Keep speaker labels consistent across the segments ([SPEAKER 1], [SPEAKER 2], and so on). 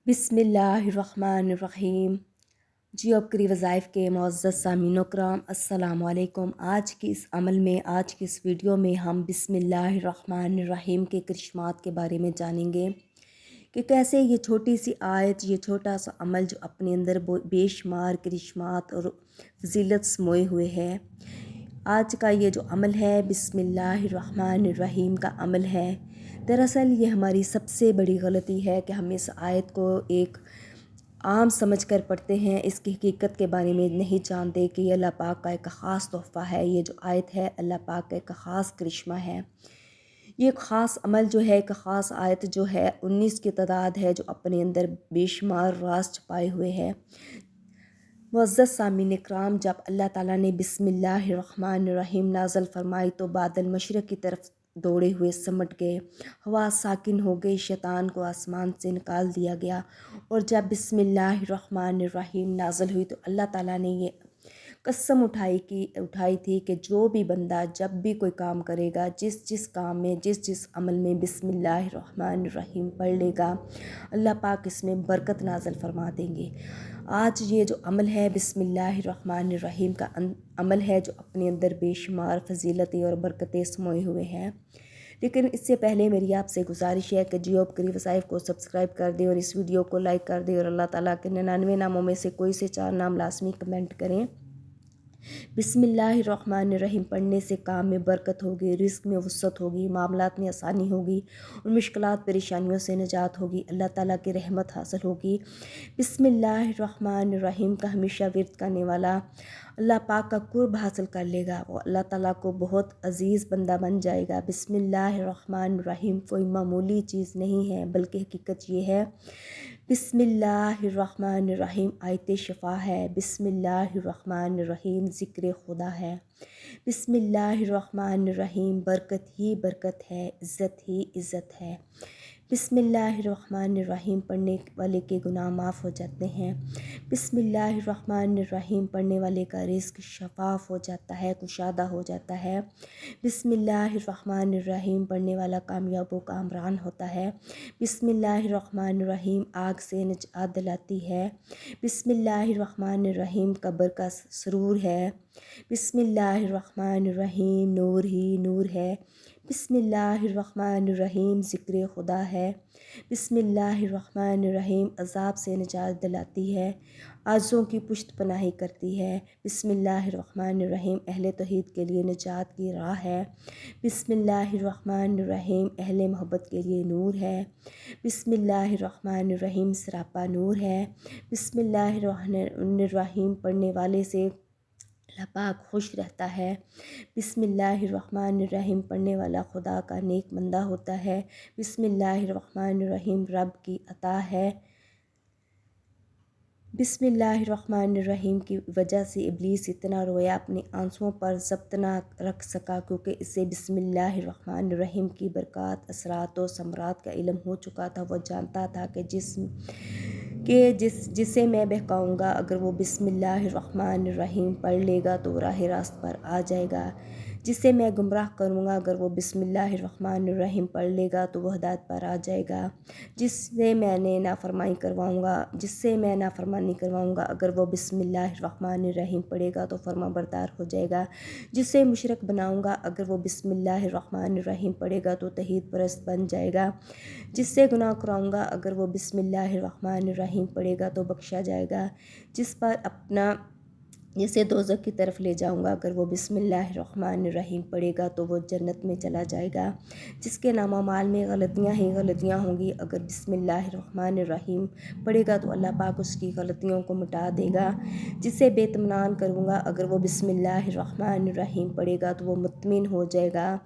[SPEAKER 1] बिस्मिल्लाहिर्रहमानिर्रहीम। जियो बकरी वज़ाइफ के मुअज़्ज़ज़ सामीन करام, अस्सलामु अलैकुम। आज की इस अमल में, आज की इस वीडियो में हम बिस्मिल्लाहिर्रहमानिर्रहीम के करिश्मात के बारे में जानेंगे कि कैसे ये छोटी सी आयत, ये छोटा सा अमल जो अपने अंदर बेशुमार करिश्मात और फजीलत समोए हुए है। आज का ये जो अमल है बिस्मिल्लाहिर्रहमानिर्रहीम का अमल है। दरअसल ये हमारी सबसे बड़ी गलती है कि हम इस आयत को एक आम समझकर पढ़ते हैं, इसकी हकीकत के बारे में नहीं जानते कि ये अल्लाह पाक का एक ख़ास तोहफ़ा है। ये जो आयत है अल्लाह पाक का एक ख़ास करिश्मा है। ये एक ख़ास अमल जो है, एक ख़ास आयत जो है 19 की तादाद है, जो अपने अंदर बेशुमार राज छुपाए हुए है। मुअज़्ज़ज़ सामीन इकराम, जब अल्लाह ताला ने बिस्मिल्लाहिर्रहमानिर्रहीम नाज़िल फरमाई तो बादल मशरक़ की तरफ दौड़े हुए सिमट गए, हवा साकिन हो गई, शैतान को आसमान से निकाल दिया गया। और जब बिस्मिल्लाहिर्रहमानिर्रहीम नाज़िल हुई तो अल्लाह ताला ने ये कसम उठाई थी कि जो भी बंदा जब भी कोई काम करेगा, जिस काम में, जिस अमल में बिस्मिल्लाहिर्रहमानिर्रहीम पढ़ लेगा, अल्लाह पाक इसमें बरकत नाज़िल फरमा देंगे। आज ये जो अमल है बिस्मिल्लाहिर्रहमानिर्रहीम का अमल है, जो अपने अंदर बेशुमार फजीलतें और बरकतें समोए हुए हैं। लेकिन इससे पहले मेरी आपसे गुजारिश है कि जियो बकरी वज़ाइफ को सब्सक्राइब कर दें और इस वीडियो को लाइक कर दें और अल्लाह ताला के 99 नामों में से कोई से 4 नाम लाजमी कमेंट करें। बिस्मिल्लाहिर्रहमानिर्रहीम पढ़ने से काम में बरकत होगी, रिज़्क़ में वुसअत होगी, मामलात में आसानी होगी और मुश्किलात परेशानियों से निजात होगी, अल्लाह ताला की रहमत हासिल होगी। बिस्मिल्लाहिर्रहमानिर्रहीम का हमेशा विर्द करने वाला अल्लाह पाक का कुर्ब हासिल कर लेगा, वो अल्लाह ताला को बहुत अज़ीज़ बंदा बन जाएगा। बिस्मिल्लाहिर्रहमानिर्रहीम कोई मामूली चीज़ नहीं है, बल्कि हकीकत ये है बिस्मिल्लाहिर्रहमानिर्रहीम आयत शिफा है। बिस्मिल्लाहिर्रहमानिर्रहीम ज़िक्र खुदा है। बिस्मिल्लाहिर्रहमानिर्रहीम बरकत ही बरकत है, इज़्ज़त ही इज़्ज़त है। बिस्मिल्लाहिर्रहमानिर्रहीम पढ़ने वाले के गुनाह माफ़ हो जाते हैं। बिस्मिल्लाहिर्रहमानिर्रहीम पढ़ने वाले का रिज़्क़ शफ़ाफ़ हो जाता है, कुशादा हो जाता है। बिस्मिल्लाहिर्रहमानिर्रहीम पढ़ने वाला कामयाब व कामरान होता है। बिस्मिल्लाहिर्रहमानिर्रहीम आग से निजात दिलाती है। बिस्मिल्लाहिर्रहमानिर्रहीम कब्र का सुरूर है। बिस्मिल्लाहिर्रहमानिर्रहीम नूर ही नूर है। बिस्मिल्लाहिर्रहमानिर्रहीम ज़िक्र खुदा है। बिस्मिल्लाहिर्रहमानिर्रहीम अज़ाब से निजात दिलाती है, आज़ों की पुश्त पनाही करती है। बिस्मिल्लाहिर्रहमानिर्रहीम अहले तौहीद के लिए निजात की राह है। बिस्मिल्लाहिर्रहमानिर्रहीम अहले मोहब्बत के लिए नूर है। बिस्मिल्लाहिर्रहमानिर्रहीम सरापा नूर है। बिस्मिल्लाहिर्रहमानिर्रहीम पढ़ने वाले से अल्लाह पाक खुश रहता है। बिस्मिल्लाहिर्रहमानिर्रहीम पढ़ने वाला खुदा का नेक बंदा होता है। बिस्मिल्लाहिर्रहमानिर्रहीम रब की अता है। बिस्मिल्लाहिर्रहमानिर्रहीम की वजह से इब्लीस इतना रोया, अपने आंसुओं पर ज़ब्त ना रख सका, क्योंकि इसे बिस्मिल्लाहिर्रहमानिर्रहीम की बरक़ात, असरात और समरात का इल्म हो चुका था। वह जानता था कि जिसे मैं बहकाऊँगा, अगर वो बिस्मिल्लाहिर्रहमानिर्रहीम पढ़ लेगा तो राह रास्त पर आ जाएगा। जिसे मैं गुमराह करूँगा, अगर वो बिस्मिल्लाहिर्रहमानिर्रहीम पढ़ लेगा तो वह हिदायत पर आ जाएगा। जिससे मैं नाफरमानी करवाऊँगा, अगर वो बिस्मिल्लाहिर्रहमानिर्रहीम पढ़ेगा तो फर्माबरदार हो जाएगा। जिसे मुशरिक बनाऊँगा, अगर वो बिस्मिल्लाहिर्रहमानिर्रहीम पढ़ेगा तो तौहीद परस्त बन जाएगा। जिससे गुनाह कराऊँगा, अगर वो बिस्मिल्लाहिर्रहमानिर्रहीम पढ़ेगा तो बख्शा जाएगा। जिसे दोज़ख की तरफ ले जाऊँगा, अगर वो बिस्मिल्लाहिर्रहमानिर्रहीम पढ़ेगा तो वो जन्नत में चला जाएगा। जिसके नामा माल में गलतियाँ ही गलतियाँ होंगी, अगर बिस्मिल्लाहिर्रहमानिर्रहीम पढ़ेगा तो अल्लाह पाक उसकी गलतियों को मिटा देगा। जिसे बेतमनान करूँगा, अगर वो बिस्मिल्लाहिर्रहमानिर्रहीम पढ़ेगा तो वो मुत्मिन हो जाएगा।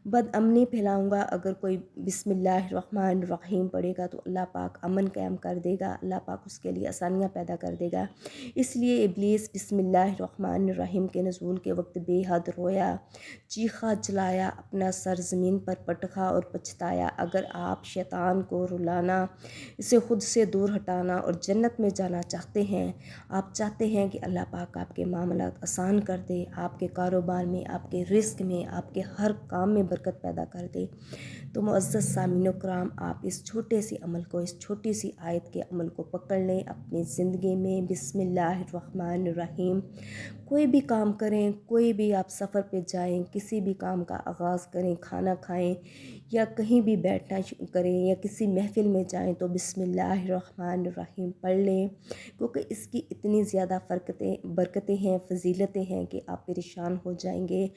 [SPEAKER 1] बदअमनी फैलाऊँगा, अगर कोई बिस्मिल्लाहिर्रहमानिर्रहीम पढ़ेगा तो अल्लाह पाक अमन कायम कर देगा, अल्लाह पाक उसके लिए आसानियाँ पैदा कर देगा। इसलिए इब्लीस बिस्मिल्लाहिर्रहमानिर्रहीम के नज़ूल के वक्त बेहद रोया, चीखा चिल्लाया, अपना सर ज़मीन पर पटका और पछताया। अगर आप शैतान को रुलाना, इसे ख़ुद से दूर हटाना और जन्नत में जाना चाहते हैं, आप चाहते हैं कि अल्लाह पाक आपके मामलात आसान कर दे, आपके कारोबार में, आपके रिज़्क़ में, आपके हर काम में برکت پیدا کر دے۔ تو معزز سامعین و کرام، آپ اس چھوٹے سی عمل کو، اس چھوٹی سی آیت کے عمل کو پکڑ لیں اپنی زندگی میں۔ بسم اللہ الرحمن الرحیم۔ کوئی بھی کام کریں، کوئی بھی آپ سفر پہ جائیں، کسی بھی کام کا آغاز کریں، کھانا کھائیں یا کہیں بھی بیٹھنا کریں یا کسی محفل میں جائیں تو بسم اللہ الرحمن الرحیم پڑھ لیں، کیونکہ اس کی اتنی زیادہ برکتیں ہیں، فضیلتیں ہیں کہ آپ پریشان ہو جائیں گے،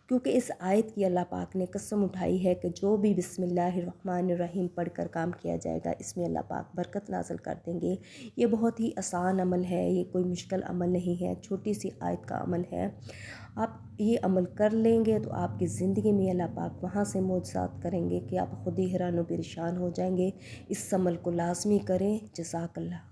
[SPEAKER 1] کیونکہ اس آیت کی اللہ پاک نے قسم اٹھائی ہے کہ جو بھی بسم اللہ الرحمن الرحیم پڑھ کر کام کیا جائے گا اس میں اللہ پاک برکت نازل کر دیں گے۔ یہ بہت ہی آسان عمل ہے، یہ کوئی مشکل عمل نہیں ہے، چھوٹی سی آیت کا عمل ہے۔ آپ یہ عمل کر لیں گے تو آپ کی زندگی میں اللہ پاک وہاں سے معجزات کریں گے کہ آپ خود ہی حیران و پریشان ہو جائیں گے۔ اس عمل کو لازمی کریں۔ جزاک اللہ۔